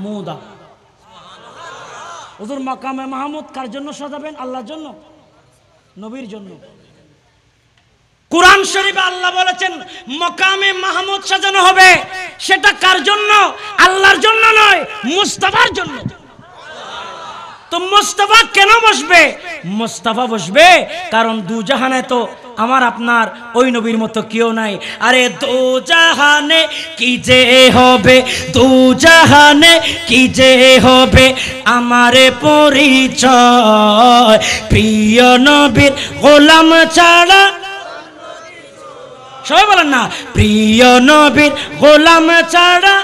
মুদা হুজুর মাকামে মাহমুদ কার জন্য সাজাবেন? আল্লাহর জন্য, নবীর জন্য। কুরআন শরীফে আল্লাহ বলেছেন মাকামে মাহমুদ সাজানো হবে, সেটা কার জন্য? আল্লাহর জন্য নয়, মুস্তাফার জন্য। তো মুস্তাফা কেন বসবে? মুস্তাফা বসবে কারণ দুজাহানে তো আমার আপনার ওই নবীর মতো কেউ নাই। আরে দুজাহানে কি যে হবে, দুজাহানে কি যে হবে আমারে পরিচয়, প্রিয় নবীর গোলাম ছাড়া। সবাই বলেন না, প্রিয় নবীর গোলাম ছাড়া।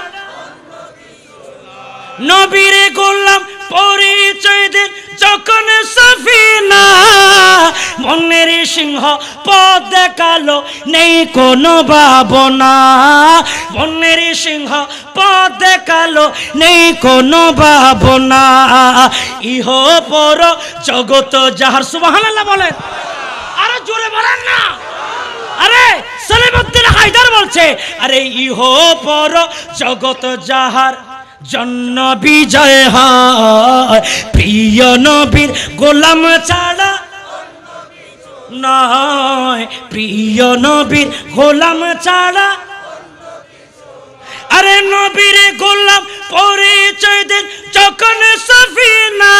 নবীর গোলাম পরিচয় দেন যখন সফিনা, মনের সিংহ পথ দেখালো নেই কোনো ভাবনা, মনের সিংহ পথ দেখালো নেই কোনো ভাবনা, ইহ পর জগত যাহার। সুবহানাল্লাহ বলেন, আরে জোরে বলেন না। আরে সলিমউদ্দিন হায়দার বলছে, আরে ইহ পর জগত যাহার জন্য বিজয় হয়, প্রিয় নবীর গোলাম ছাড়া নয়, প্রিয় নবীর গোলাম ছাড়া। আরে নবীর গোলাম পরিচয় দেন যখন সফিনা,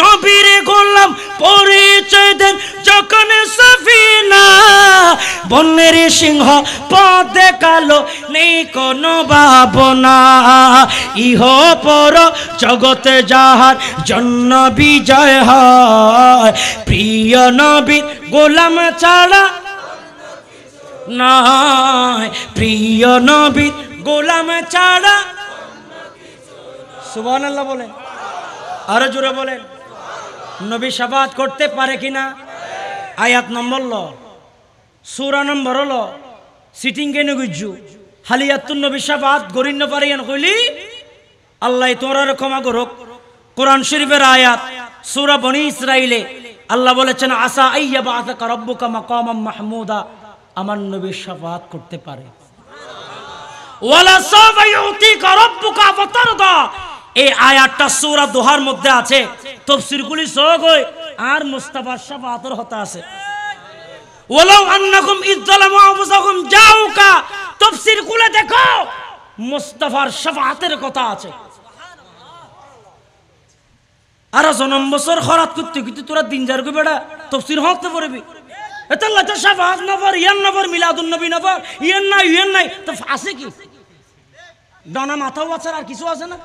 নবীর গোলাম পরিচয় দেন যখন সফিনা, বনের সিংহ পথ দেখালো নেই কোনো ভাবনা, ইহ পর জগতে যাহার জন্য বিজয় হয়, প্রিয় নবীর গোলাম ছাড়া নয়, প্রিয় নবীর গোলাম ছাড়া। সুবহানাল্লাহ বলেন, আরো জোরে বলেন। নবী শাফাআত করতে পারে কিনা? আয়াত নম্বর ল, সূরা নম্বর ল, সিটিং কেন গুজু হালিয়াতুন নবী শাফাআত গরিন পারিয়ান কইলি আল্লাহ তোরার ক্ষমা করুক। কোরআন শরীফের আয়াত সূরা বনি ইসরাইলে আল্লাহ বলেছেন আসা আইয়াবা আতাকা রাব্বুকা মাকামাম মাহমুদা, আমার নবী শাফাআত করতে পারে। ওয়ালা সাফা ইউতিকা রাব্বুকা ফাতারদা, এই আয়াতটা সূরা দোহার মধ্যে আছে। তাফসীরগুলি সব কই আর মুস্তাফার শাফাআতের হতা আছে। ওয়ালাউ আন্নাকুম ইযযালামু আনফুসাকুম জাউকা, তাফসীরগুলো দেখো মুস্তাফার শাফাআতের কথা আছে। আর জনম বছর খরাত করতে কিন্তু তোরা দিন যার গো বেড়া তাফসীর হতে পারবি। এটা লাটা শাফাআত নফর ইয়ান নফর মিলাদুন নবী নফর ইয়ান নাই তো আছে কি? ডানা মাথাও আছে আর কিছু আছে না?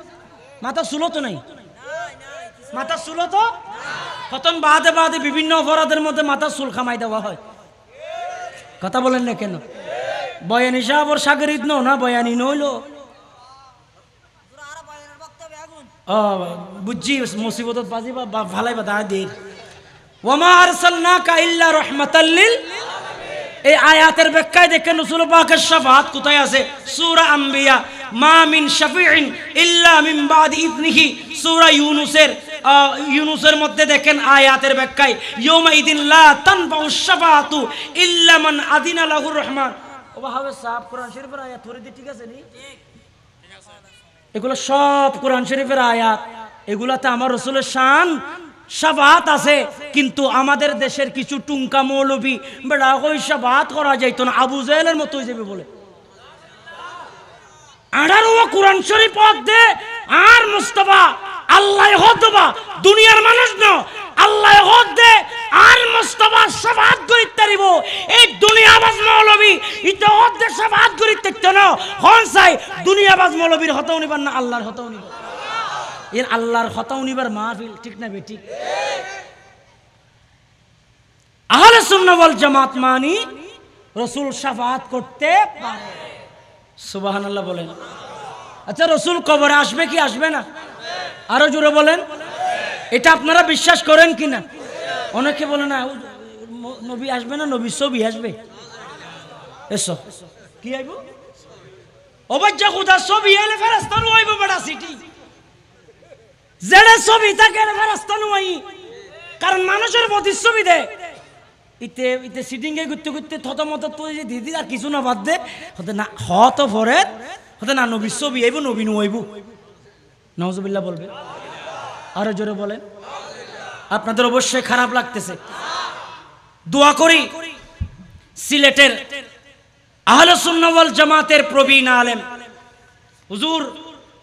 মাথা চুলো তো নাই, মাথা চুলো তো কতন বাদে বাদে বিভিন্ন অপরাধের মধ্যে মাথা চুল খামাই দেওয়া হয়। কথা বলেন না কেন? বয়ানি সাহেব ওর সাগরিদ নো না, বয়ানি নইল। বুঝছি মুসিবত বাজি বা ভালাই বা দা দের। ওয়ামা আরসালনাকা ইল্লা রাহমাতাল লিল আলামিন, এই আয়াতের ব্যাখ্যায় দেখেন রাসূল পাকের শাফাআত কোথায় আছে? সূরা আম্বিয়া, মা মিন শাফিইন ইল্লা মিন বাদি ইযনিহি। সূরা ইউনূসের মধ্যে দেখেন আয়াতের ব্যাখ্যায় ইয়াউমা ইদিন লা তানফাউশ শাফাআতু ইল্লা মান আদিনা লাহুর রহমান। ও ভাবে সাহেব কোরআন শরীফের আয়াত ধরে দি, ঠিক আছে নি? এগুলো সব কোরআন শরীফের আয়াত, এগুলাতে আমার রাসূলের শান শাফাআত আছে। কিন্তু আমাদের দেশের কিছু টুঙ্কা মৌলবী বেড়া ওই শাফাআত করা যাইতো না, আবু জাহেলের মতো হয়ে যাবে বলে। আড়ার ও কোরআন শরীফ দে আর মুস্তাফা আল্লাহ হতবা দুনিয়ার মানুষ ন, আল্লাহ হদ দে আর মুস্তাফা শাফাআত করিতে দিব। এই দুনিয়াবাজ মৌলবী ইতো হদ দে শাফাআত করিতে না হন চাই, দুনিয়াবাজ মৌলবীর হতাও নিবার না, আল্লাহর হতাও নিবার। এর আল্লাহর হতাও নিবার মাহফিল, ঠিক না বে ঠিক? আহলে সুন্নাহ ওয়াল জামাত মানি রাসূল শাফাআত করতে পারে। সুবহানাল্লাহ বলেন। আচ্ছা রাসূল কবরে আসবে কি আসবে না? আরো জোরে বলেন। এটা আপনারা বিশ্বাস করেন কিনা? অনেকে বলে না নবী আসবে না, নবী ছবি আসবে। এসো কি আইব? অবাজ্জা খুদা ছবি এলে ফেরেশতা নু আইব বড়া সিটি জেড়ে ছবি থাকে ফেরেশতা নু আই, কারণ মানুষের প্রতিচ্ছবি দে ইতে ইতে সিটিং এ করতে করতে থতমত তুই যে দিদি আর কিছু না বাদ দে হতে না হত ফরে হতে না নবী ছবি আইব, নবী নু আইব। নাউজুবিল্লাহ বলবে, আরো জোরে বলেন। আপনাদের অবশ্যই খারাপ লাগতেছে। দোয়া করি সিলেটের আহলে সুন্নাহ ওয়াল জামাতের প্রবীণ আলেম হুজুর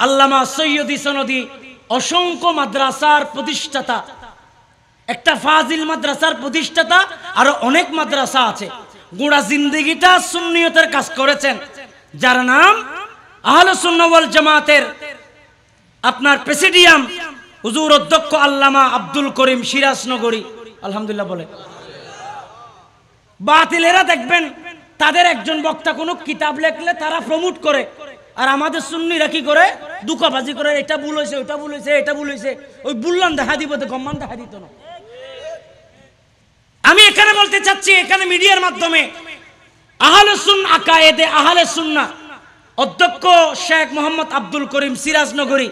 আল্লামা সৈয়দি সনদি অসংখ্য মাদ্রাসার প্রতিষ্ঠাতা, একটা ফাজিল মাদ্রাসার প্রতিষ্ঠাতা, আরো অনেক মাদ্রাসা আছে, গোড়া জিন্দেগিটা সুন্নিয়তের কাজ করেছেন, যার নাম আহলে সুন্নাহ ওয়াল জামাতের আপনার প্রেসিডিয়াম হুজুর অধ্যক্ষ আল্লামা আব্দুল করিম সিরাজনগরী। আলহামদুলিল্লাহ বলে। বাতিলেরা দেখবেন তাদের একজন বক্তা কোনো কিতাব লেখলে তারা প্রমোট করে, আর আমাদের সুন্নিরা কি করে, দুকাবাজি করে, এটা ভুল হয়েছে, ওটা ভুল হয়েছে, এটা ভুল হয়েছে, ওই বুললাম দেখা দিব তো গম্মান দেখা দিত না। আমি এখানে বলতে চাচ্ছি, এখানে মিডিয়ার মাধ্যমে আহলে সুন্নাহ আকায়েদে আহলে সুন্নাহ অধ্যক্ষ শেখ মোহাম্মদ আব্দুল করিম সিরাজনগরী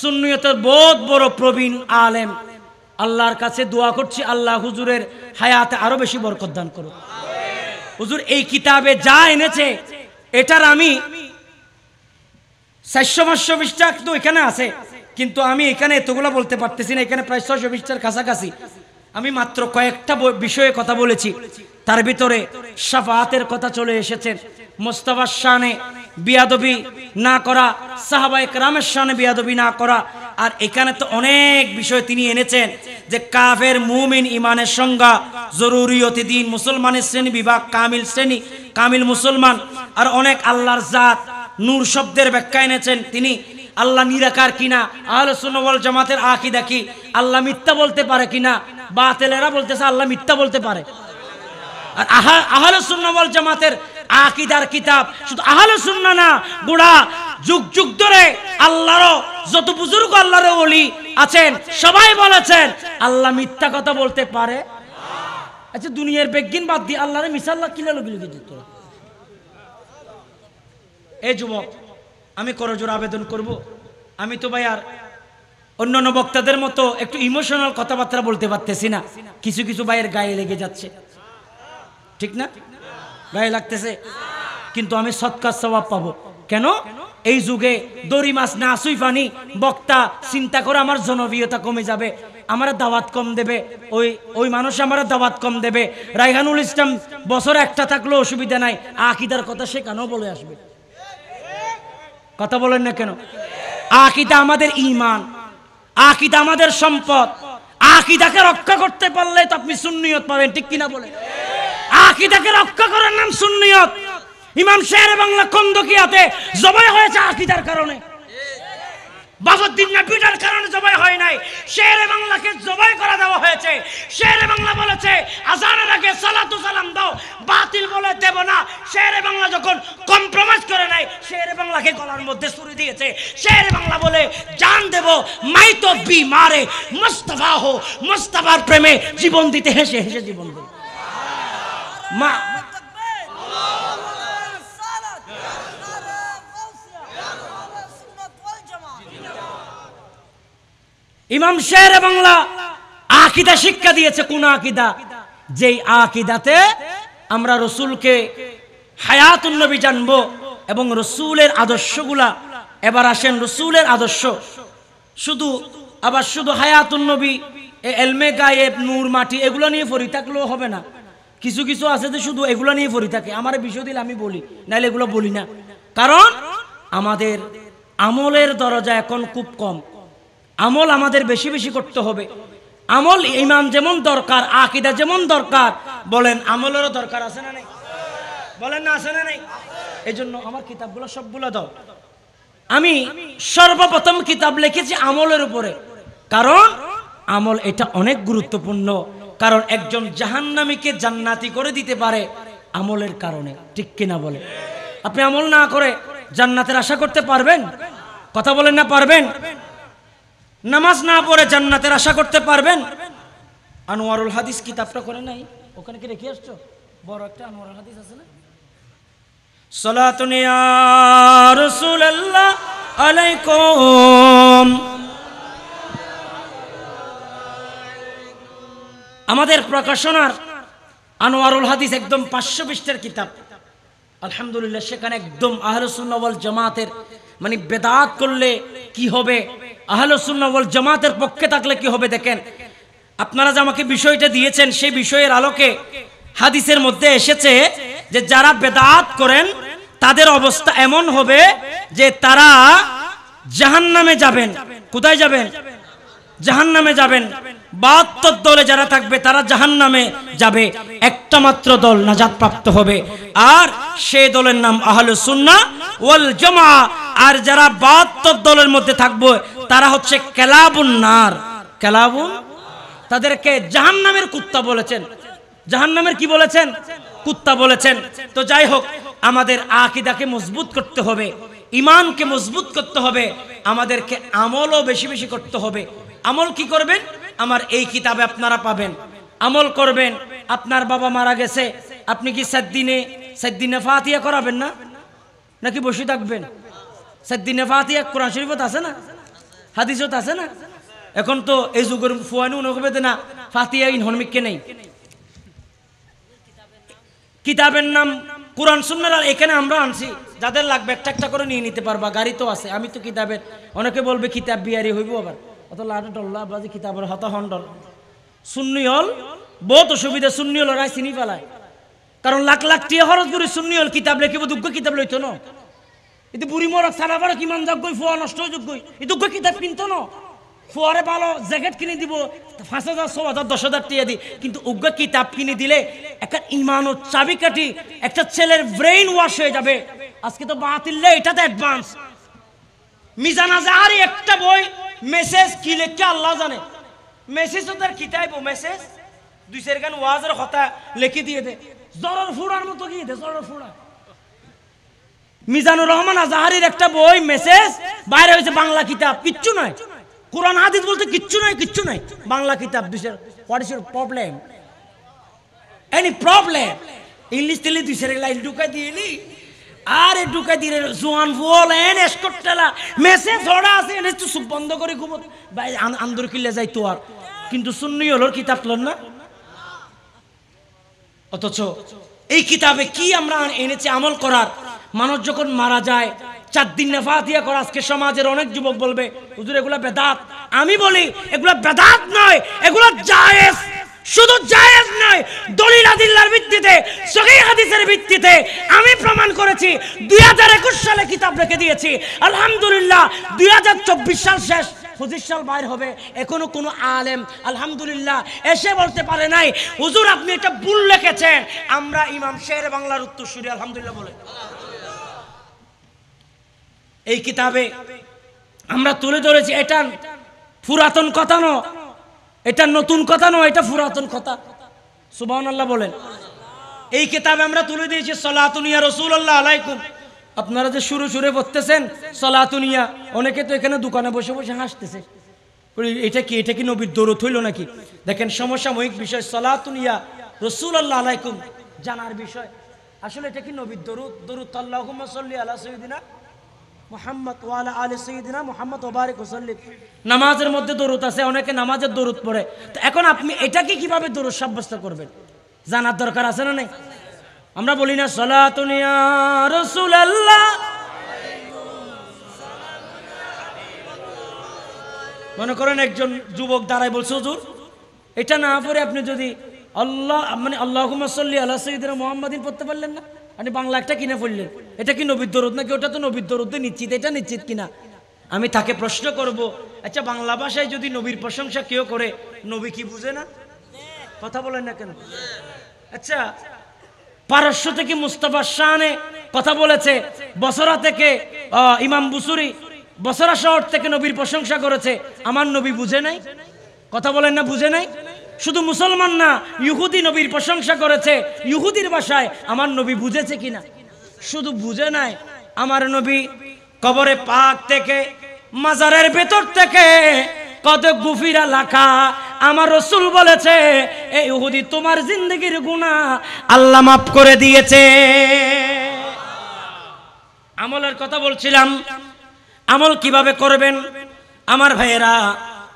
সুন্নিয়তের বহুত বড় প্রবীণ আলেম। আল্লাহর কাছে দোয়া করছি আল্লাহ হুজুরের হায়াতে আরো বেশি বরকত দান করুন। হুজুর এই কিতাবে যা এনেছে এটার আমি 400-500 পৃষ্ঠা তো এখানে আছে, কিন্তু আমি এখানে এতগুলো বলতে পারতেছি না, এখানে প্রায় 600 পৃষ্ঠার কাছাকাছি। আমি মাত্র কয়েকটা বিষয়ে কথা বলেছি, তার ভিতরে শাফাআতের কথা চলে এসেছে, মুস্তাফার শানে বিয়াদবি না করা, সাহাবায়ে কেরামের শানে বিয়াদবি না করা, আর এখানে তো অনেক বিষয় তিনি এনেছেন, যে কাফের মুমিন ইমানের সংজ্ঞা, জরুরিয়তে দিন, মুসলমানের শ্রেণী বিভাগ, কামিল শ্রেণী, কামিল মুসলমান, আর অনেক আল্লাহর জাত নূর শব্দের ব্যাখ্যা এনেছেন তিনি। আল্লাহ নিরাকার কিনা, আহলে সুন্নাহ ওয়াল জামাতের আকীদা কি, আল্লাহ মিথ্যা বলতে পারে কিনা, বাতিলেরা বলতেছে আল্লাহ মিথ্যা বলতে পারে। আর আহলে সুন্নাহ ওয়াল জামাতের আকীদার কিতাব শুধু আহলে সুন্নাহ না, গোড়া যুগ যুগ ধরে আল্লাহর যত বুজুর্গ আল্লাহর ওলি আছেন সবাই বলেছেন আল্লাহ মিথ্যা কথা বলতে পারে। আচ্ছা দুনিয়ার বেজ্ঞান বাদ দিয়ে আল্লাহরে মিশাল্লাহ কিলা লগি দিত। এই যুবক, আমি করজোর আবেদন করব, আমি তো ভাই আর অন্যান্য বক্তাদের মতো একটু ইমোশনাল কথাবার্তা বলতে পারতেছি না, কিছু কিছু ভাইয়ের গায়ে লেগে যাচ্ছে, ঠিক না? গায়ে লাগতেছে, কিন্তু আমি সৎকার সওয়াব পাবো। কেন? এই যুগে দড়ি মাছ না আসুই পানি, বক্তা চিন্তা করে আমার জনপ্রিয়তা কমে যাবে, আমার দাওয়াত কম দেবে, ওই মানুষ আমার দাওয়াত কম দেবে। রায়হানুল ইসলাম বছর একটা থাকলেও অসুবিধা নাই, আকীদার কথা সে কেন বলে আসবে? কথা বলেন না কেন? আকীদা আমাদের ঈমান, আকীদা আমাদের সম্পদ, আকীদাকে রক্ষা করতে পারলে তো আপনি সুন্নিয়ত পাবেন, ঠিক কিনা বলেন? আকীদাকে রক্ষা করার নাম সুন্নিয়ত। ইমাম শেরে বাংলা খন্দকিয়াতে জবাই হয়েছে আকীদার কারণে, বাবুদ্দিন নবীর কারণে জবাই হয় নাই, শেরে বাংলাকে জবাই করা দেওয়া হয়েছে। শেরে বাংলা বলেছে আজানের আগে সালাতু সালাম দাও, বাতিল বলে দেব না। শেরে বাংলা যখন কম্প্রোমাইজ করে নাই, শেরে বাংলাকে গলার মধ্যে ছুরি দিয়েছে। শেরে বাংলা বলে জান দেব মাই তো বিমারে মুস্তাফা হো, মুস্তাফার প্রেমে জীবন দিতে হেসে হেসে জীবন দেব। মা ইমাম শেরে বাংলা আকীদা শিক্ষা দিয়েছে। কোন আকীদা? যেই আকীদাতে আমরা রসুলকে হায়াতুন নবী জানবো এবং রসুলের আদর্শগুলা। এবার আসেন রসুলের আদর্শ, শুধু হায়াতুন নবী, এলমে গায়েব, নূর, মাটি এগুলো নিয়ে পড়ি থাকলেও হবে না। কিছু কিছু আছে যে শুধু এগুলো নিয়ে পড়ি থাকে, আমার বিষয় দিলে আমি বলি, নাইলে এগুলো বলি না। কারণ আমাদের আমলের দরজা এখন খুব কম, আমল আমাদের বেশি বেশি করতে হবে। আমল ইমান যেমন দরকার, আকীদা যেমন দরকার, বলেন আমলেরও দরকার আছে না নাই? বলেন না আছে না নাই? এই জন্য আমার কিতাবগুলো সবগুলো দাও। আমি সর্বপ্রথম কিতাব লিখেছি আমলের উপরে, কারণ আমল এটা অনেক গুরুত্বপূর্ণ। কারণ একজন জাহান্নামীকে জান্নাতি করে দিতে পারে আমলের কারণে, ঠিক কিনা বলে? আপনি আমল না করে জান্নাতের আশা করতে পারবেন? কথা বলেন না পারবেন? নামাজ না পড়ে জান্নাতের আশা করতে পারবেন? আনোয়ারুল হাদিস কিতাবটা করে নাই, ওখানে কি রেখে আসছো? বড় একটা আনোয়ারুল হাদিস আছে না? সালাতুন ইয়া রাসূলুল্লাহ আলাইকুম। আমাদের প্রকাশনার আনোয়ারুল হাদিস একদম 500 পৃষ্ঠার কিতাব। আলহামদুলিল্লাহ, সেখানে একদম আহলে সুন্নাহ ওয়াল জামাতের মানে বেদাত করলে কি হবে, আহলুস সুন্নাহ ওয়াল জামাতের পক্ষে থাকলে কি হবে দেখেন, আপনারা যে আমাকে বিষয়টা দিয়েছেন সেই বিষয়ের আলোকে হাদিসের মধ্যে এসেছে যে যারা বেদাত করেন তাদের অবস্থা এমন হবে যে তারা জাহান্নামে যাবেন। কোথায় যাবেন? জাহান্নামে যাবেন। 72 দলে যারা থাকবে তারা জাহান্নামে যাবে, একটা মাত্র দল নাজাত প্রাপ্ত হবে, আর সেই দলের নাম আহলুস সুন্নাহ ওয়াল জামাআহ। আর যারা 72 দলের মধ্যে থাকবে তারা হচ্ছে কালাবুন নার। কালাবুন, তাদেরকে জাহান্নামের কুত্তা বলেছেন। জাহান্নামের কি বলেছেন? কুত্তা বলেছেন। তো যাই হোক, আমাদের আকীদাকে মজবুত করতে হবে, ঈমানকে মজবুত করতে হবে, আমাদেরকে আমলও বেশি বেশি করতে হবে। আমল কি করবেন? আমার এই কিতাবে আপনারা পাবেন। আমল করবেন। আপনার বাবা মারা গেছে, আপনি কি 7 দিনে ফাতিহা করাবেন না, নাকি বসে থাকবেন? 7 দিনে ফাতিহা কোরআন শরীফত আছে না, হাদিসত আছে না? এখন তো এই যুগের ফুয়ানু নকবে না ফাতিহা ইন হরমিককে নেই। কিতাবের নাম কোরআন সুন্নাহ, এখানে আমরা আনছি, যাদের লাগবে একটা একটা করে নিয়ে নিতে পারবা, গাড়ি তো আছে। আমি তো কিতাবের, অনেকে বলবে কিতাব বিয়ারি হইব, আবার অত লাডা টল্লা বাজি কিতাবের হতা হন্ডল। সুন্নি হল বহুত অসুবিধা, সুন্নি হল রায় চিনি ফেলায়, কারণ লাখ লাখ টিয়া খরচ করে সুন্নি হল কিতাব লেখিব, দুগ্গ কিতাব লইতো না। এতে বুড়ি মরক সারা বারো কিমান যোগ্যই, ফুয়া নষ্ট যোগ্যই, এই দুগ্গ কিতাব কিনতো না। ফুয়ারে ভালো জ্যাকেট কিনে দিব 5,000 6,000 10,000 টিয়া দি, কিন্তু উগ্র কিতাব কিনে দিলে একটা ইমান ও চাবিকাঠি, একটা ছেলের ব্রেইন ওয়াশ হয়ে যাবে। আজকে তো বাতিল্লে এটাতে অ্যাডভান্স। মিজান আজহারি একটা বই, মেসেজ কি লেখে আল্লাহ জানে। মেসেজ ওদের কিতাব, মেসেজ 2-4 গান ওয়াজের কথা লিখে দিয়ে দে, জরর ফুড়ার মতো গিয়ে দে, জরর ফুড়া। মিজানুর রহমান আজহারির একটা বই মেসেজ বাইরে হয়েছে, বাংলা কিতাব, কিচ্ছু নয়। কোরআন হাদিস বলতে কিচ্ছু নাই, কিচ্ছু নাই, বাংলা কিতাব। What is your problem? Any problem? English তেলে 2-4 লাইন ঢুকাই দিয়েলি, আরে ঢুকাই দিয়ে জোয়ান ফুল এন এসকটলা মেসেজ ওরা আছে, এনে তো সুপ বন্ধ করে ঘুমো ভাই, আন্দর কিলে যাই তো। আর কিন্তু সুন্নি হলো কিতাব লন না। অথচ এই কিতাবে কি আমরা এনেছি আমল করার। মানুষ যখন মারা যায় 4 দিন ফাতিহা করা, আজকে সমাজের অনেক যুবক বলবে হুজুর এগুলা বেদাত। আমি বলি এগুলা বেদাত নয়, এগুলা জায়েজ। শুধু জায়েজ নয়, দলিল আদিল্লার ভিত্তিতে, সহিহ হাদিসের ভিত্তিতে আমি প্রমাণ করেছি। 2021 সালে কিতাব রেখে দিয়েছি, আলহামদুলিল্লাহ 2024 সাল শেষ, 25 সাল বাইর হবে, এখনো কোনো আলেম আলহামদুলিল্লাহ এসে বলতে পারে নাই হুজুর আপনি এটা ভুল লিখেছেন। আমরা ইমাম শের বাংলার উত্তরসূরি আলহামদুলিল্লাহ বলে। এই কিতাবে আমরা তুলে ধরেছি, এটা পুরাতন কথা নয়, এটা নতুন কথা নয়, এটা পুরাতন কথা। সুবহানাল্লাহ বলেন। এই কিতাবে আমরা তুলে দিয়েছি সালাতুনিয়া রাসূলুল্লাহ আলাইকুম। আপনারা যে শুরু শুরু পড়তেছেন সালাতুনিয়া, অনেকে তো এখানে দোকানে বসে বসে হাসতেছে, এটা কি, এটা কি নবীর দরুদ হইল নাকি? দেখেন সমসাময়িক বিষয় সালাতুনিয়া রাসূলুল্লাহ আলাইকুম জানার বিষয়। আসলে এটা কি নবীর দরুদ? দরুদ আল্লাহুম্মা সাল্লি আলা সাইয়্যিদিনা মুহাম্মদ ওয়া আলা আলি সাইয়্যিদিনা মুহাম্মদ ওয়া বারিক ওয়া সাল্লিম। নামাজের মধ্যে দরুদ আছে, অনেকে নামাজের দরুদ পড়ে। তো এখন আপনি এটাকে কিভাবে দরুদ সাব্যস্ত করবেন, জানার দরকার আছে না নাই? আমরা বলি না সালাতুন ইয়া রাসূলুল্লাহ, মনে করেন একজন যুবক দাঁড়ায় বলছে হুজুর এটা না পড়ে আপনি যদি আল্লাহ মানে আল্লাহুম্মা সাল্লি আলা সাইয়্যিদিনা মুহাম্মাদিন পড়তে পারলেন না, আপনি বাংলা একটা কিনে পড়লেন, এটা কি নবীর দরুদ নাকি? ওটা তো নবীর দরুদ নিশ্চিত, এটা নিশ্চিত কিনা? আমি তাকে প্রশ্ন করব, আচ্ছা বাংলা ভাষায় যদি নবীর প্রশংসা কেউ করে, নবী কি বুঝে না? কথা বলেন না কেন? আচ্ছা পারস্য থেকে মুস্তাফা শানে কথা বলেছে, বসরা থেকে ইমাম বুসুরি বসরা শহর থেকে নবীর প্রশংসা করেছে, আমার নবী বুঝে নাই? কথা বলেন না, বুঝে নাই? শুধু মুসলমান না, ইহুদি নবীর প্রশংসা করেছে ইহুদির ভাষায়, আমার নবী বুঝেছে কিনা? শুধু বুঝে নাই, আমার নবী কবরে পাক থেকে, মাজারের ভেতর থেকে কত গুফিরা লাখা আমার রাসূল বলেছে এই ইহুদি তোমার জিন্দেগির গুনাহ আল্লাহ মাফ করে দিয়েছে। আমলের কথা বলছিলাম, আমল কিভাবে করবেন আমার ভাইয়েরা?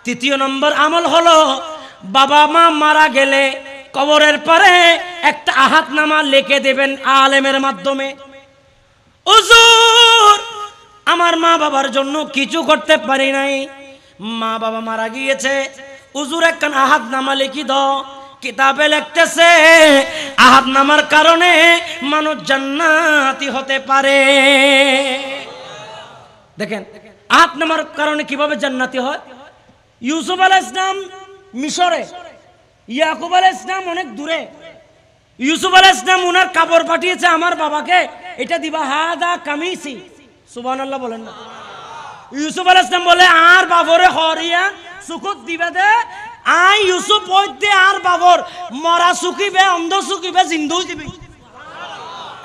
3 নম্বর আমল হলো বাবা মা মারা গেলে কবরের পরে একটা আহাতনামা লিখে দেবেন আলেমের মাধ্যমে। হুজুর আমার মা বাবার জন্য কিছু করতে পারি নাই, মা বাবা মারা গিয়েছে, হুজুর একখান আহাদ নামা লিখি দাও। কিতাবে লিখতেছে আহাদ নামার কারণে মানুষ জান্নাতি হতে পারে। দেখেন আহাদ নামার কারণে কিভাবে জান্নাতি হয়। ইউসুফ আলাইহিস সালাম মিশরে, ইয়াকুব আলাইহিস সালাম অনেক দূরে। ইউসুফ আলাইহিস সালাম ওনার কাপড় পাঠিয়েছে আমার বাবাকে, এটা দিবা হাদা কামিসি। সুবহানাল্লাহ বলেন না। ইউসুফ আলাইহিস সালাম বলে আর বাবরে হরিয়া সুকুত দিবে দে। আই ইউসুফ হইতে আর বাবর মরা সুকিবে, অন্ধ সুকিবে, জিন্দু দিবি।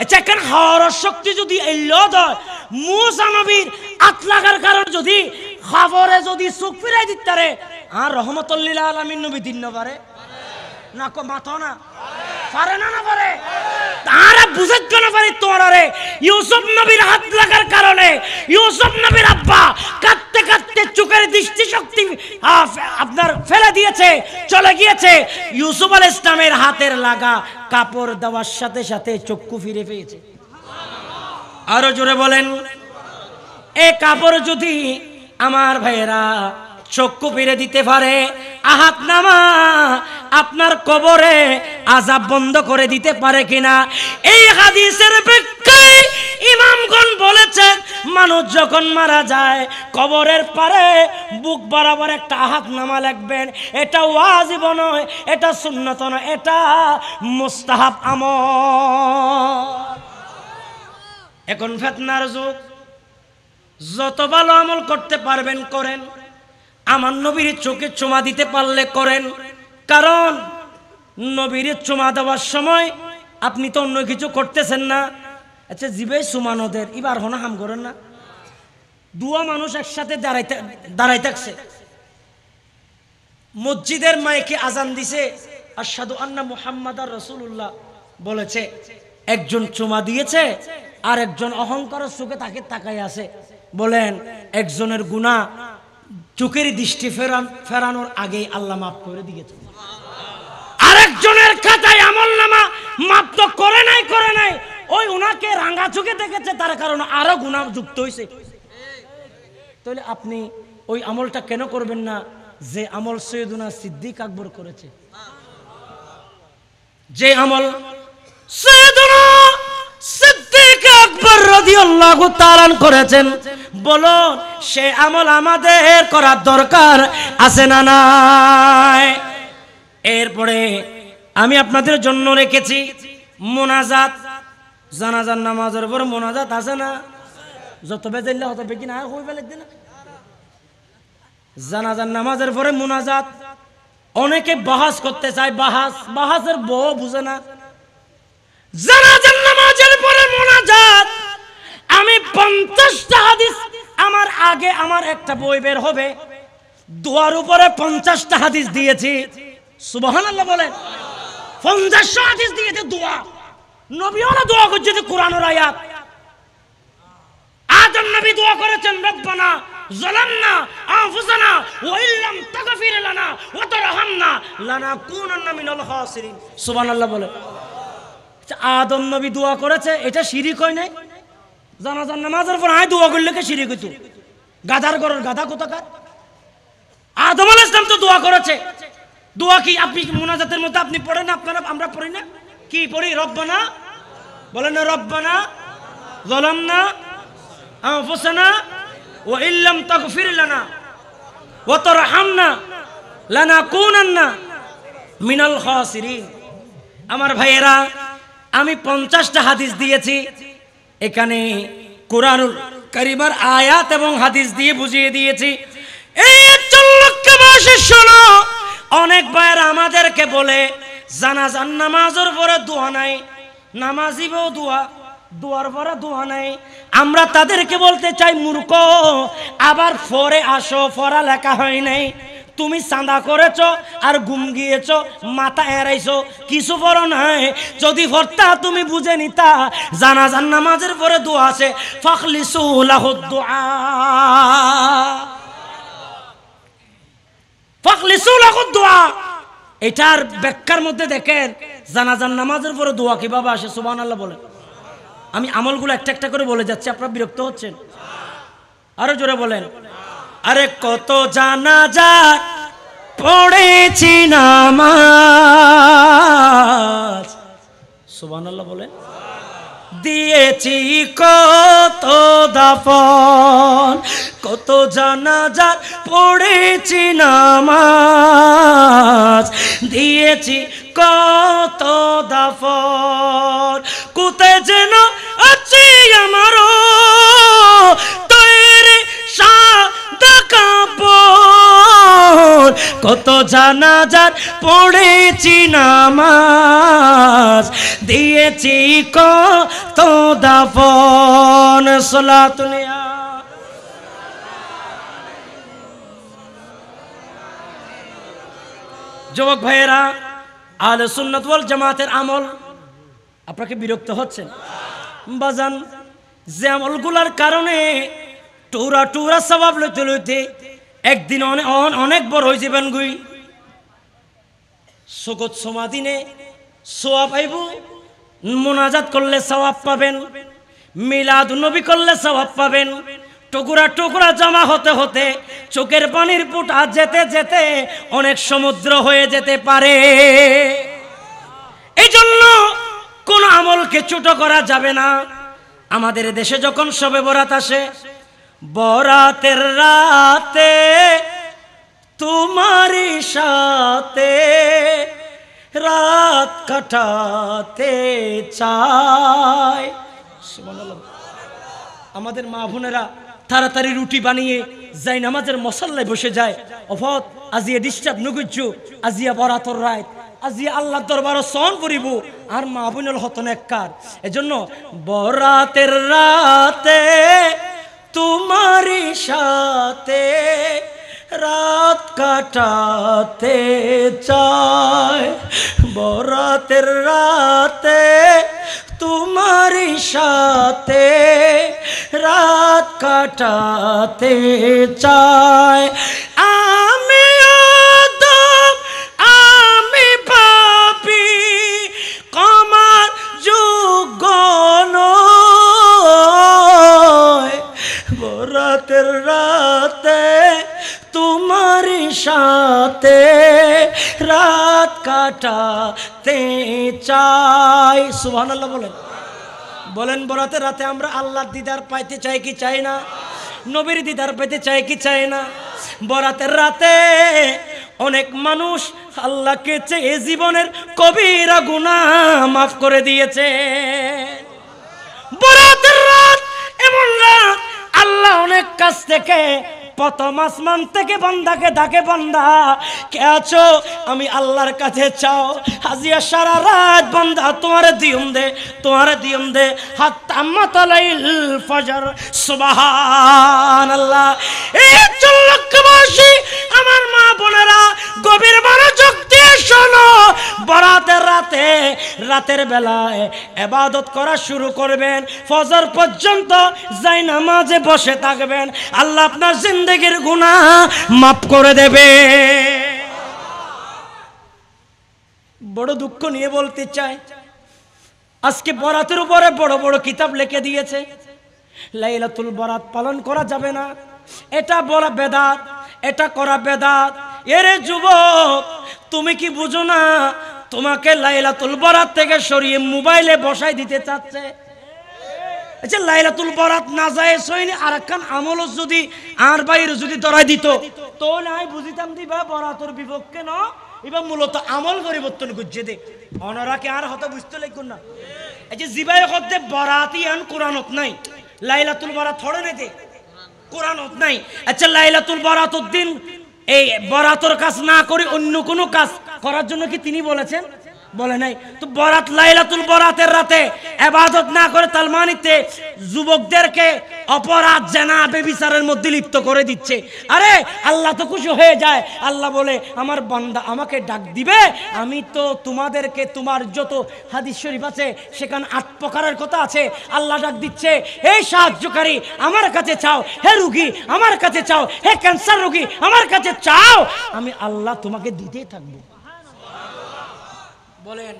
আচ্ছা এখন হওয়ার শক্তি যদি এলো দয়, মুসা নবীর আতলাগার কারণ যদি খবরে যদি সুখ ফিরাই দিতারে, আর রহমতুল্লিল আলামিন নবী দিন না পারে না, কো মাথা না পারে না, না পারে তারা বুঝাইতে না পারে তোরারে। ইউসুফ নবীর হাত লাগার কারণে ইউসুফ নবীর আব্বা কাঁদতে কাঁদতে চোখের দৃষ্টি শক্তি আপনার ফেলে দিয়েছে, চলে গিয়েছে। ইউসুফ আলাইহিস সালামের হাতের লাগা কাপড় দেওয়ার সাথে সাথে চক্ষু ফিরে পেয়েছে। আরো জোরে বলেন, এই কাপড় যদি আমার ভাইয়েরা চক্ষু ফিরে দিতে পারে, আহাত নামা আপনার কবরে আযাব বন্ধ করে দিতে পারে কিনা। এই হাদিসের ব্যাখ্যায় ইমামগণ বলেছেন মানুষ যখন মারা যায় কবরের পারে বুক বরাবর একটা আহাত নামা লিখবেন। এটা ওয়াজিব নয়, এটা সুন্নত নয়, এটা মুস্তাহাব আমল। এখন ফিতনার যুগ, যত ভালো আমল করতে পারবেন করেন, আমার নবীর চোখে চুমা দিতে পারলে করেন। কারণ নবীর চুমা দেওয়ার সময় আপনি তো অন্য কিছু করতেছেন না। আচ্ছা জিবে সুমানদের এবার হনা হাম করেন না, দুয়া মানুষ একসাথে দাঁড়াই থাকছে, মসজিদের মাইকে আজান দিছে আশহাদু আন্না মুহাম্মাদার রাসূলুল্লাহ বলেছে, একজন চুমা দিয়েছে আর একজন অহংকারের চোখে তাকে তাকাই আছে। বলেন একজনের গুনাহ চোখের দৃষ্টি ফেরানোর আগে আল্লাহ মাফ করে দিয়েছে, আরেকজনের খাতায় আমলনামা মাফ তো করে নাই, ওই উনাকে রাঙ্গা চোখে দেখেছে, তার কারণে আরো গুনাহ যুক্ত হয়েছে। তাহলে আপনি ওই আমলটা কেন করবেন না যে আমল সৈয়দুনা সিদ্দিক আকবর করেছে, যে আমল সৈয়দুনা সিদ্দিক আকবর রাদিয়াল্লাহু তাআলা করেছেন। বলো সে আমল আমাদের করার দরকার আছে না নাই? এরপরে আমি আপনাদের জন্য রেখেছি মোনাজাত। জানাজার নামাজের পর মোনাজাত আছে না? যত বেজাইলে হত বেকি না হই ফেলে দিন। জানাজার নামাজের পরে মোনাজাত, অনেকে বাহাস করতে চায়, বাহাসের বউ বুঝে না। জানাজার নামাজের পরে মোনাজাত, আমি 50টা হাদিস আমার আগে আমার একটা বই বের হবে, দোয়ার উপরে 50টা হাদিস দিয়েছি। সুবহানাল্লাহ বলেন, 50 হাদিস দিয়েছে দোয়া। নবীওয়ালা দোয়া করছে কোরআনের আয়াত। আদম নবী দোয়া করেছেন রব্বানা যালামনা আনফুসানা ওয়া ইল্লাম তাগফির লানা ওয়া তারহামনা লানাকুনান্না মিনাল খাসিরিন। সুবহানাল্লাহ বলে। আদম নবী দোয়া করেছে, এটা শিরিক হয় নাই? জানাজার নামাজের পর আয় দোয়া করলে কে শিরিক হইতো? গাধার ঘরের গাধা কোথাকার। আদম আলাইহিস সালাম তো দোয়া করেছে। দোয়া কি আপনি মুনাজাতের মধ্যে আপনি পড়েন না? আপনারা আমরা পড়ি না? কি পড়ি? রব্বানা বলেন না, রব্বানা যালামনা আনফুসানা ওয়া ইল্লাম তাগফির লানা ওয়া তারহামনা লানাকুনান্না মিনাল খাসিরিন। আমার ভাইয়েরা, আমি 50টা হাদিস দিয়েছি, এখানে কোরআনুল কারীমের আয়াত এবং হাদিস দিয়ে বুঝিয়ে দিয়েছি। এই চল্লককে বসে শোনো। অনেক ভাইয়েরা আমাদেরকে বলে জানাজার নামাজের পরে দোয়া নাই, নামাজিবেও দোয়ার পরে দোয়া নাই। আমরা তাদেরকে বলতে চাই মূর্খ, আবার পরে আসো, পড়া লেখা হয় নাই। তুমি চাঁদা করেছ আর ঘুম গিয়েছ, মাথা এড়াইছো, কিছু পড়ো নাই। যদি পড়তা তুমি বুঝে নিতা জানাজার নামাজের পরে দোয়া আছে, ফাখলিসু লাহুদ দুআ, ফাখলিসু লাহুদ দুআ। এটার ব্যাখ্যার মধ্যে দেখেন জানাজার নামাজের পরে দোয়া কিভাবে আসে। সুবহানাল্লাহ বলেন। আমি আমলগুলো একটা একটা করে বলে যাচ্ছি, আপনারা বিরক্ত হচ্ছেন? আরো জোরে বলেন, আরে কত জানাজা পড়েছি নামাজ, সুবহানাল্লাহ বলেন। দিয়েছি কত দাফন, কত জানাজা পড়েছি নামাজ, দিয়েছি কত দাফন। কোথায় যেন আছে আমারও তৈরি সাদা কাপড়, কত জানাজার পড়েছি নামাজ, দিয়েছি কত দাফন। সালাতুনিয়া যুবক ভাইয়েরা, আহলে সুন্নাত ওয়াল জামাতের আমল আপনাকে বিরক্ত হচ্ছেন বাজান, যে আমলগুলার কারণে টুরা টুরা সওয়াব লইতে লইতে একদিন অনেক বড় হয়ে যাবেন গুই। শোকত সমাদিনে সওয়াব পাইব, মুনাজাত করলে সওয়াব পাবেন, মিলাদ নবী করলে সওয়াব পাবেন। টুকরা টুকরা জমা হতে হতে চোখের পানির ফোঁটা যেতে যেতে অনেক সমুদ্র হয়ে যেতে পারে। এই জন্য কোন আমলকে ছোট করা যাবে না। আমাদের দেশে যখন শবে বরাত আসে, বরাতের রাতে তোমারই সাথে রাত কাটাতে চাই। সুবহানাল্লাহ। আমাদের মা বোনেরা তাড়াতাড়ি রুটি বানিয়ে যাই নামাজের মশাল্লায় বসে যায়। অফত আজিয়া ডিস্টার্ব নগুজ্জু, আজিয়া বরাতর রাত, আজিয়া আল্লাহর দরবারও সন করিব আর মা বোনের হতন এককার। এজন্য বরাতের রাতে তোমারই সাথে রাত কাটাতে চাই, বরাতের রাতে তোমারই সাথে রাত কাটাতে চাই। আমি আদম আমি পাপী, কমার যোগ্য নয়, বরাতের রাতে তোমারই সাথে রাত কাটাতে চাই। সুবহানাল্লাহ বলেন। বলেন বরাতের রাতে আমরা আল্লাহর দিদার পাইতে চাই কি চাই না? নবীর দিদার পাইতে চাই কি চাই না? বরাতের রাতে অনেক মানুষ আল্লাহকে চেয়ে জীবনের কবিরা গুনাহ মাফ করে দিয়েছে। বরাতের রাত এমন রাত, আল্লাহ অনেক কাছ থেকে প্রথম আসমান থেকে বান্দাকে ডাকে, বান্দা কে আছো? আমি আল্লাহর কাছে চাও। হাজিয়া সারা রাত বান্দা তোমারে দিয়ম দে, তোমারে দিয়ম দে, হাত্তা মাতালাইল ফজর। সুবহানাল্লাহ। এই চল্লকবাসী আমার মা বোনেরা গভীর মনোযোগ দিয়ে শোনো। বরাতের রাতে রাতের বেলায় ইবাদত করা শুরু করবেন, ফজর পর্যন্ত যাই নামাজে বসে থাকবেন, আল্লাহ আপনার জিন্দেগির গুনাহ মাফ করে দেবে। বড় দুঃখ নিয়ে বলতে চাই, আজকে বরাতের উপরে বড় বড় কিতাব লিখে দিয়েছে লাইলাতুল বরাত পালন করা যাবে না, এটা বলা বেদাত, এটা করা বেদাত। এরে যুবক, তুমি কি বুঝো না তোমাকে লাইলাতুল বরাত থেকে সরিয়ে মোবাইলে বসাই দিতে চাচ্ছে? আচ্ছা, লাইলাতুল বরাত না যায় সইনি আর একখান আমল যদি আর বাইরে যদি ধরাই দিত তো নাই বুঝিতাম দিবা বরাতর বিপক্ষে ন, এবার মূলত আমল পরিবর্তন করছে দে অনরাকে আর হতে বুঝতে লাগুন না। এই যে জিবাই করতে বরাতই আন কোরআনত নাই, লাইলাতুল বরাত থড়ে নেতে কোরআনত নাই। আচ্ছা, লাইলাতুল বরাতর দিন এই বরাতর কাজ না করে অন্য কোনো কাজ করার জন্য কি তিনি বলেছেন? বলে নাই তো। বরাত লাইলাতুল বরাতের রাতে ইবাদত না করে তালমানিতে যুবকদেরকে অপরাধ জানা বেবিচারের মধ্যে লিপ্ত করে দিচ্ছে। আরে আল্লাহ তো খুশি হয়ে যায়, আল্লাহ বলে আমার বান্দা আমাকে ডাক দিবে, আমি তো তোমাদেরকে তোমার যত হাদিস শরীফ আছে সেখানে 8 প্রকারের কথা আছে, আল্লাহ ডাক দিচ্ছে, হে সাহায্যকারী আমার কাছে চাও, হে রোগী আমার কাছে চাও, হে ক্যান্সার রোগী আমার কাছে চাও, আমি আল্লাহ তোমাকে দিতেই থাকবো। বলেন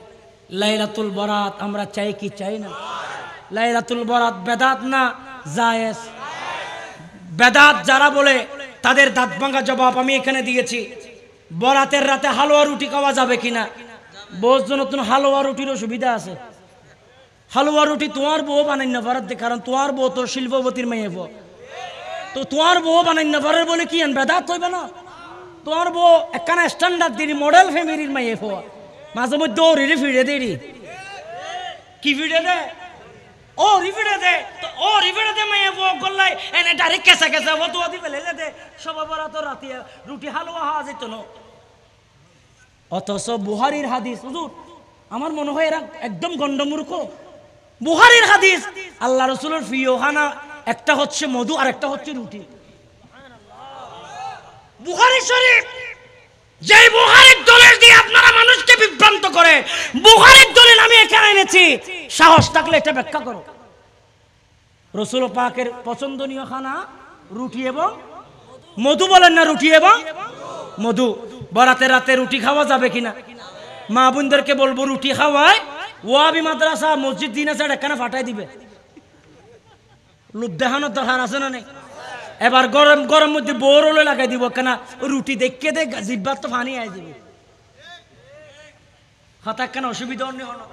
লাইলাতুল বরাত আমরা চাই কি চাই না? লাইলাতুল বরাত বেদাত না জায়েজ? বেদাত যারা বলে তাদের দাঁত ভাঙা জবাব আমি এখানে দিয়েছি। বরাতের রাতে হালুয়া রুটি খাওয়া যাবে কিনা? বোঝ নতুন হালুয়া রুটিরও সুবিধা আছে। হালুয়া রুটি তোমার বউ বানাই না পারার, কারণ তোমার বউ তো শিল্পবতীর মেয়ে বউ, তো তোমার বউ বানাই না পারার বলে কি বেদাত হইবে না? তোমার বউ একখানা স্ট্যান্ডার্ড দিন মডেল ফ্যামিলির মেয়ে বউ, মাঝে মধ্যে ও রিরে ফিরে দেরি কি ফিরে দে, ও রিফিরে দে, তো ও রিফিরে দে মেয়ে বউ গল্লাই এনে ডাইরেক্ট কেসা কেসা ও তো দি ফেলে দে সবাই বড় তো রাতে রুটি হালুয়া হওয়া যেত না। অথচ বুহারির হাদিস, হুজুর আমার মনে হয় এরা একদম গন্ডমূর্খ। বুহারির হাদিস, আল্লাহ রাসূলের প্রিয় খানা একটা হচ্ছে মধু আর একটা হচ্ছে রুটি। বুহারী শরীফ, যে বুহারীর দলিল দিয়ে আপনারা মানুষকে বিভ্রান্ত করে, বুহারীর দলিল আমি এখানে এনেছি, সাহস থাকলে এটা ব্যাখ্যা করো। রাসূল পাকের পছন্দনীয় খানা রুটি এবং মধু, বলেন না রুটি এবং মধু। বরাতে রাতে রুটি খাওয়া যাবে কিনা? মা বোনদেরকে বলবো রুটি খাওয়ায় ওয়াবি মাদ্রাসা মসজিদ দিন আছে একখানা ফাটাই দিবে, লোভ দেখানোর দরকার আছে না নেই? এবার গরম গরম মধ্যে বোর হলে লাগাই দিব কেনা রুটি দেখে দে জিব্বার তো ফানি আই যাবে, হঠাৎ কেন অসুবিধা নেই হলো।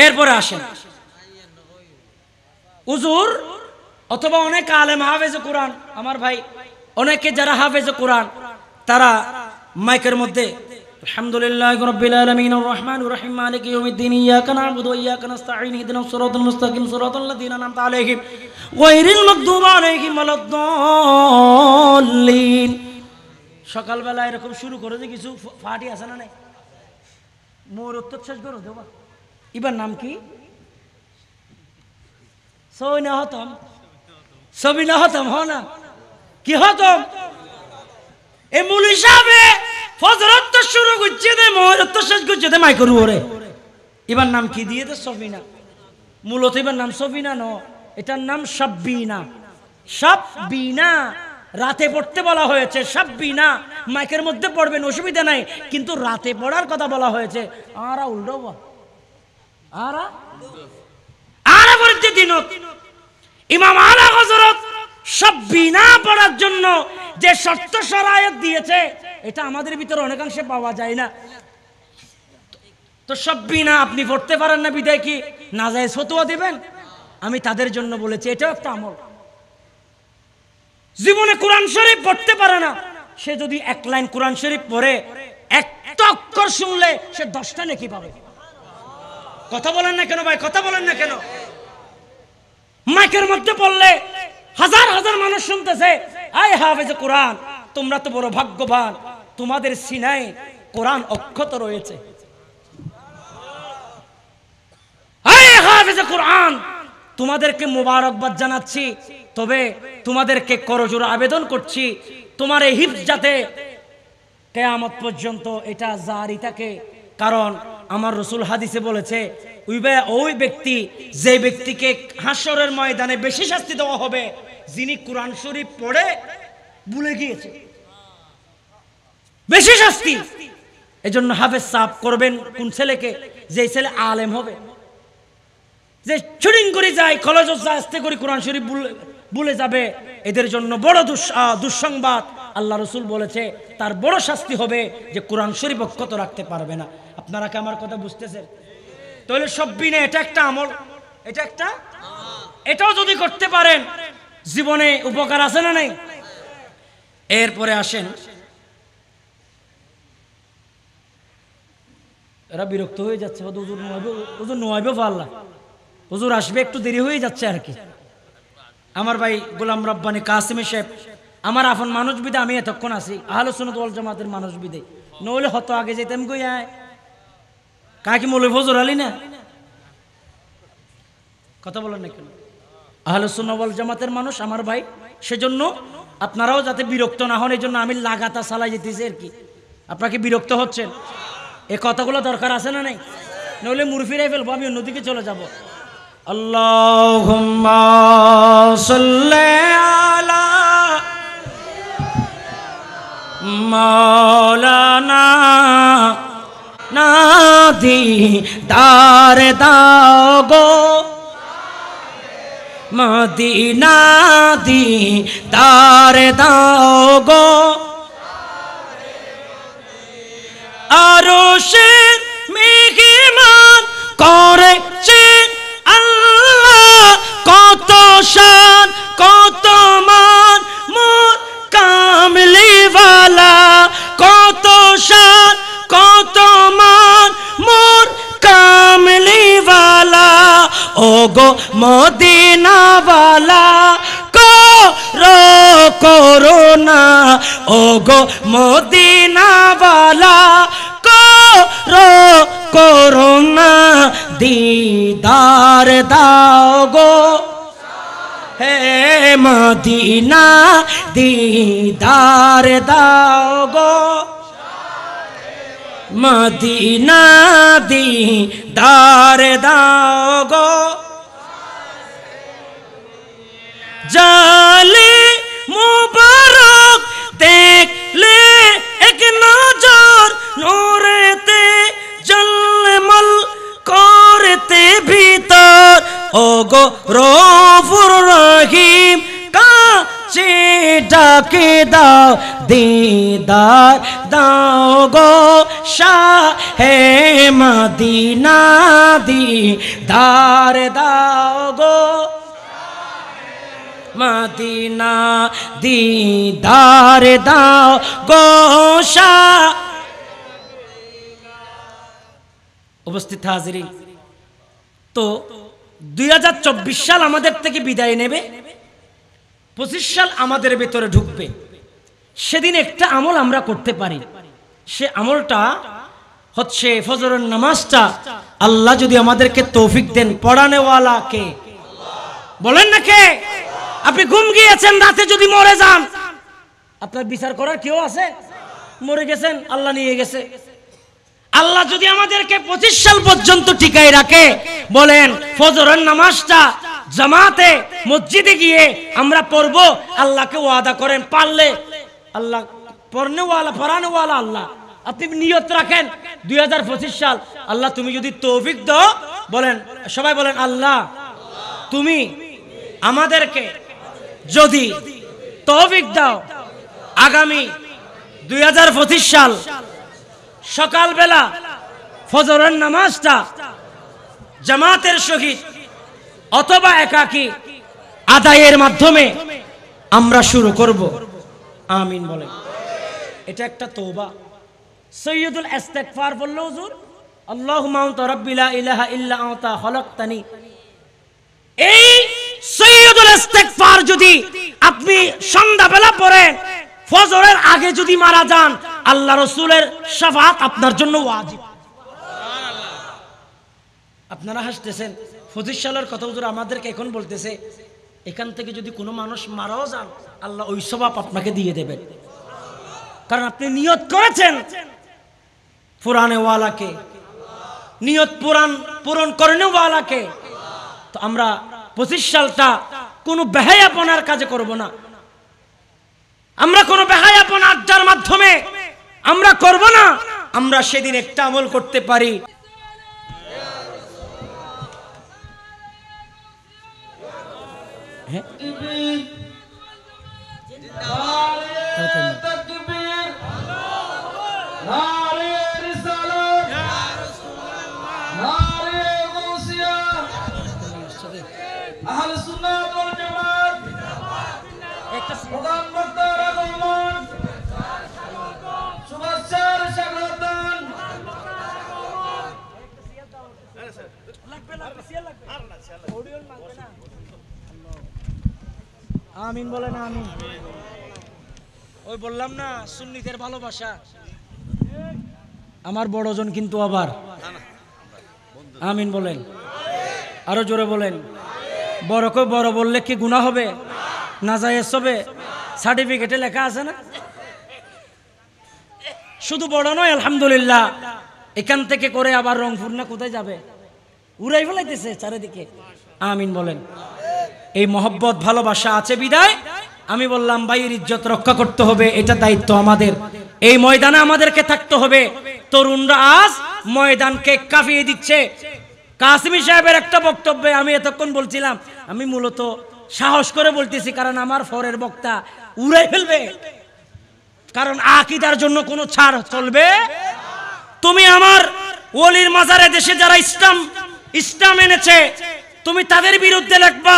এরপরে আসেন হুজুর অথবা অনেক আলেম হাফেজ কোরআন, আমার ভাই অনেকে যারা হাফেজ কোরআন তারা মাইকের মধ্যে আলহামদুলিল্লাহি রাব্বিল আলামিন আর রহমানির রহিম মালিকি ইয়াউমিদ্দিন ইয়াকা না'বুদু ওয়া ইয়াকা নাস্তাঈন ইহদিনাস সিরাতাল মুস্তাকিম সিরাতাল লাযিনা আন'আমতা আলাইহিম গায়রিল মাগদুবি আলাইহিম ওয়ালাদ-দাল্লিন। সকালবেলা এরকম শুরু করে যে কিছু ফাটি আছে না নাই, মোর উত্তর শেষ করো দেবা। এবার নাম কি? সবিনা হতম, সবিনা হতম হ না কি হতম? এ মুলি সাহেবে ফজরত তো শুরু করছে দে মোহরত তো শেষ করছে দে মাইকরু ওরে। এবার নাম কি দিয়ে দে? সবিনা। মূলত এবার নাম সবিনা ন, এটার নাম সাব্বিনা। সাব্বিনা রাতে পড়তে বলা হয়েছে, সাব্বিনা মাইকের মধ্যে পড়বেন অসুবিধা নাই, কিন্তু রাতে পড়ার কথা বলা হয়েছে। আরা উল্টো আরা আরা পড়তে দিনত ইমাম আলা হযরত সাব্বিনা পড়ার জন্য যে শর্ত শরায়ত দিয়েছে এটা আমাদের ভিতরে অনেকাংশে পাওয়া যায় না। তো সাব্বিনা আপনি পড়তে পারেন না বিদায় কি নাজায়েজ ফতোয়া দিবেন? আমি তাদের জন্য বলেছি এটাও একটা আমল। জীবনে কোরআন শরীফ পড়তে পারে না, সে যদি এক লাইন কোরআন শরীফ পড়ে একটা অক্ষর শুনলে সে 10টা নেকি পাবে। কথা বলেন না কেন ভাই? কথা বলেন না কেন? মাইকের মধ্যে পড়লে হাজার হাজার মানুষ শুনতেছে, আয় হাফেজ কোরআন তোমরা তো বড় ভাগ্যবান, তোমাদের সিনায় কোরআন অক্ষত রয়েছে। আয় হাফেজ কোরআন তোমাদেরকে মোবারকবাদ জানাচ্ছি, তবে তোমাদেরকে করজোড়ে আবেদন করছি তোমার এই হিফজ যাতে কিয়ামত পর্যন্ত এটা জারি থাকে। কারণ আমার রাসূল হাদিসে বলেছে ওই ব্যক্তি, যে ব্যক্তিকে হাসরের ময়দানে বেশি শাস্তি দেওয়া হবে যিনি কোরআন শরীফ পড়ে ভুলে গিয়েছে, বেশি শাস্তি। এজন্য হাফেজ সাহেব করবেন কোন ছেলেকে? যে ছেলে আলেম হবে, যে শুটিং করে যায় কলেজ যায় আস্তে করে কোরআন শরীফ ভুলে যাবে, এদের জন্য বড় দুঃসংবাদ। আল্লাহ রাসূল বলেছে তার বড় শাস্তি হবে যে কোরআন শরীফ অক্ষত রাখতে পারবে না। আপনারা কি আমার কথা বুঝতেছেন? তাহলে সাব্বিনা এটা একটা আমল, এটা একটা, এটাও যদি করতে পারেন জীবনে উপকার আছে না নাই? এরপরে আসেন, এরা বিরক্ত হয়ে যাচ্ছে, হুজুর নোয়াইবে পারলা, হুজুর আসবে একটু দেরি হয়ে যাচ্ছে আর কি। আমার ভাই গোলাম রব্বানী কাসিম সাহেব আমার আপন মানুষ বিদে আমি এতক্ষণ আছি, আহলে সুন্নাত ওয়াল জামাতের মানুষ বিদে, নইলে হতো আগে যেতাম কই আয় কাকি মৌলভী ফজর আলী না? কথা বলেন না কেন? আহলে সুন্নাত ওয়াল জামাতের মানুষ আমার ভাই, সেজন্য আপনারাও যাতে বিরক্ত না হন এই জন্য আমি লাগাতা চালাই যেতেছি আর কি। আপনাকে বিরক্ত হচ্ছেন, এই কথাগুলো দরকার আছে না নাই? নইলে মুরফিরাই ফেলবো, আমি অন্যদিকে চলে যাব। আল্লাহুম্মা সাল্লি আলা মাওলানা নাদি দার দাও গো মদিনা দিদার দাও গো আরশের মেহমান করেছেন আল্লাহ কত শান কত মান মোর কামলিওয়ালা কত শান কত মান মোর কামলিওয়ালা ও গো মদিনাওয়ালা করোনা ও গো মদিনাওয়ালা করোনা দিদার দাও গো হে মদিনা দিদার দাও গো মদিনা দিদার দাও গো জালে মুবারক দেখলে এক নজর নূরেতে জলমল করতে ভিতর ও গো রফুর রহিম কাছে ডাকে দাও দিদার দাও গো শাহে মদিনা দিদার দাও গো মদিনা দিদার দাও গো শাহ। উপস্থিত হাজিরিন, তো 2024 সাল আমাদের থেকে বিদায় নেবে, 25 সাল আমাদের ভেতরে ঢুকবে। সেদিন একটা আমল আমরা করতে পারি, সে আমলটা হচ্ছে ফজরের নামাজটা আল্লাহ যদি আমাদেরকে তৌফিক দেন পড়ানেওয়ালা কে বলেন না কে? আপনি ঘুম গিয়েছেন, রাতে যদি মরে যান আপনার বিচার করার কেউ আছে? মরে গেছেন, আল্লাহ নিয়ে গেছে। আল্লাহ যদি আমাদেরকে 25 সাল পর্যন্ত টিকায় রাখে, বলেন ফজরের নামাজটা জামাতে মসজিদে গিয়ে আমরা পড়বো, আল্লাহকে ওয়াদা করেন পারলে আল্লাহ পড়ানেওয়ালা আল্লাহ। আপনি নিয়ত রাখেন 2025 সাল আল্লাহ তুমি যদি তৌফিক দাও, বলেন সবাই বলেন আল্লাহ তুমি আমাদেরকে যদি তৌফিক দাও, আগামী 2025 সাল সকালবেলা ফজরের নামাজটা জামাতের সহিত অথবা একাকী আদায়ের মাধ্যমে আমরা শুরু করব। আমিন বলেন। এটা একটা তওবা। সৈয়দুল ইস্তিগফার বলল হুজুর, আল্লাহুম্মা আনতা রাব্বি লা ইলাহা ইল্লা আনতা খলাকতানি। এই সৈয়দুল ইস্তিগফার যদি আপনি সন্ধ্যাবেলা পড়েন, ফজরের আগে যদি মারা যান, আল্লাহ রাসূলের শাফাআত আপনার জন্য ওয়াজিব। আপনারা হাসতেছেন, 25 সালের কথা হুজুর আমাদেরকে এখন বলতেছে। এখান থেকে যদি কোনো মানুষ মারাও যান, আল্লাহ ওই সওয়াব আপনাকে দিয়ে দেবেন, কারণ আপনি নিয়ত করেছেন পুরানেওয়ালাকে, নিয়ত পূরণ করেনেওয়ালাকে। তো আমরা 25 সালটা কোনো বেহায়াপনার কাজে করব না, আমরা কোনো বেহায়াপন আড্ডার মাধ্যমে আমরা করব না। আমরা সেদিন একটা আমল করতে পারি, আমিন বলেন আমিন। ওই বললাম না সুন্নিদের ভালোবাসা, আমার বড়জন কিন্তু আবার আমিন বলেন, আরো জোরে বলেন। বড়কে বড় বললে কি গুনাহ হবে? নাজায়েজ হবে? সার্টিফিকেটে লেখা আছে না? শুধু বড় নয়, আলহামদুলিল্লাহ এখান থেকে করে আবার রংপুর না কোথায় যাবে, উড়াই ফেলাইতেছে চারিদিকে। আমিন বলেন। এই মহব্বত ভালোবাসা আছে বিদায় আমি বললাম ভাইয়ের ইজ্জত রক্ষা করতে হবে, এটা দায়িত্ব আমাদের। এই ময়দানে আমাদেরকে থাকতে হবে। তরুণরা আজ ময়দানকে কাঁপিয়ে দিচ্ছে, কাসিমি সাহেবের একটা বক্তব্যে আমি এতক্ষণ বলছিলাম, আমি মূলত সাহস করে বলতেছি কারণ আমার পরের বক্তা উড়াই ফেলবে, কারণ আকীদার জন্য কোনো ছাড় চলবে। তুমি আমার ওলির মাজারে দেশে যারা ইসলাম এনেছে তুমি তাদের বিরুদ্ধে লিখবা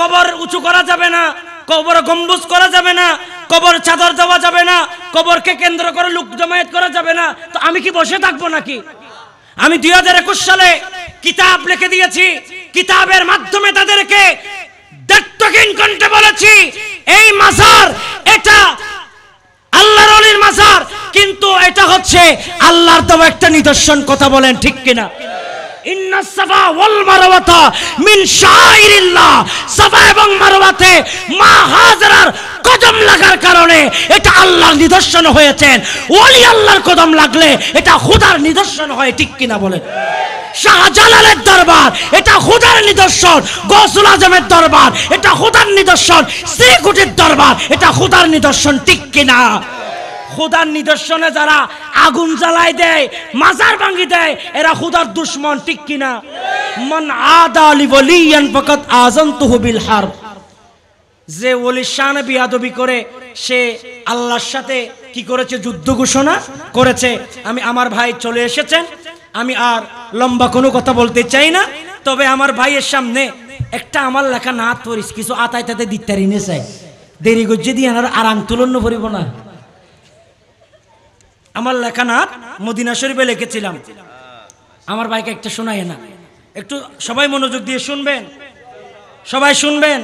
কবর উঁচু করা যাবে না, কবর গম্বুজ করা যাবে না, কবর চাদর দেওয়া যাবে না, কবরকে কেন্দ্র করে লোক জমায়েত করা যাবে না। তো আমি কি বসে থাকবো নাকি? আমি 2021 সালে কিতাব লিখে দিয়েছি, কিতাবের মাধ্যমে তাদেরকে দায়িত্বহীন কণ্ঠে বলেছি এই মাজার এটা আল্লাহর ওলির মাজার, কিন্তু এটা হচ্ছে আল্লাহর দেওয়া একটা নিদর্শন। কথা বলেন ঠিক কিনা? ইন্নাস সাফা ওয়াল মারওয়াতা মিন শাইরিল্লাহ, সাফা এবং মারওয়াতে মা হাজরার কদম লাগার কারণে এটা আল্লাহর নিদর্শন হয়েছেন। ওলি আল্লাহর কদম লাগলে এটা খোদার নিদর্শন হয়, ঠিক কিনা বলেন? শাহজালালের দরবার এটা খোদার নিদর্শন, গৌসুল আজমের দরবার এটা খোদার নিদর্শন, শ্রীকুটির দরবার এটা খোদার নিদর্শন, ঠিক কিনা? খোদার নিদর্শনে যারা আগুন জ্বালায় দেয়, মাজার ভাঙি দেয়, এরা খোদার দুশমন, ঠিক কিনা? মান আদা লি ওয়ালিয়ান ফাকাদ আযানতুহু বিল হারব, যে ওলির শানে বিয়াদবি করে সে আল্লাহর সাথে কি করেছে? যুদ্ধ ঘোষণা করেছে। আমি আমার ভাই চলে এসেছেন, আমি আর লম্বা কোনো কথা বলতে চাই না, তবে আমার ভাইয়ের সামনে একটা আমার লেখা নাত পড়িস, কিছু আতায় তাতে দিত্তারি নে চাই, দেরি গজ্জে দিয়ে আর আংতুলন পড়িব না। আমার লেখা নাত মদিনা শরীফে লিখেছিলাম, আমার ভাইকে একটা শোনায় না, একটু সবাই মনোযোগ দিয়ে শুনবেন, সবাই শুনবেন।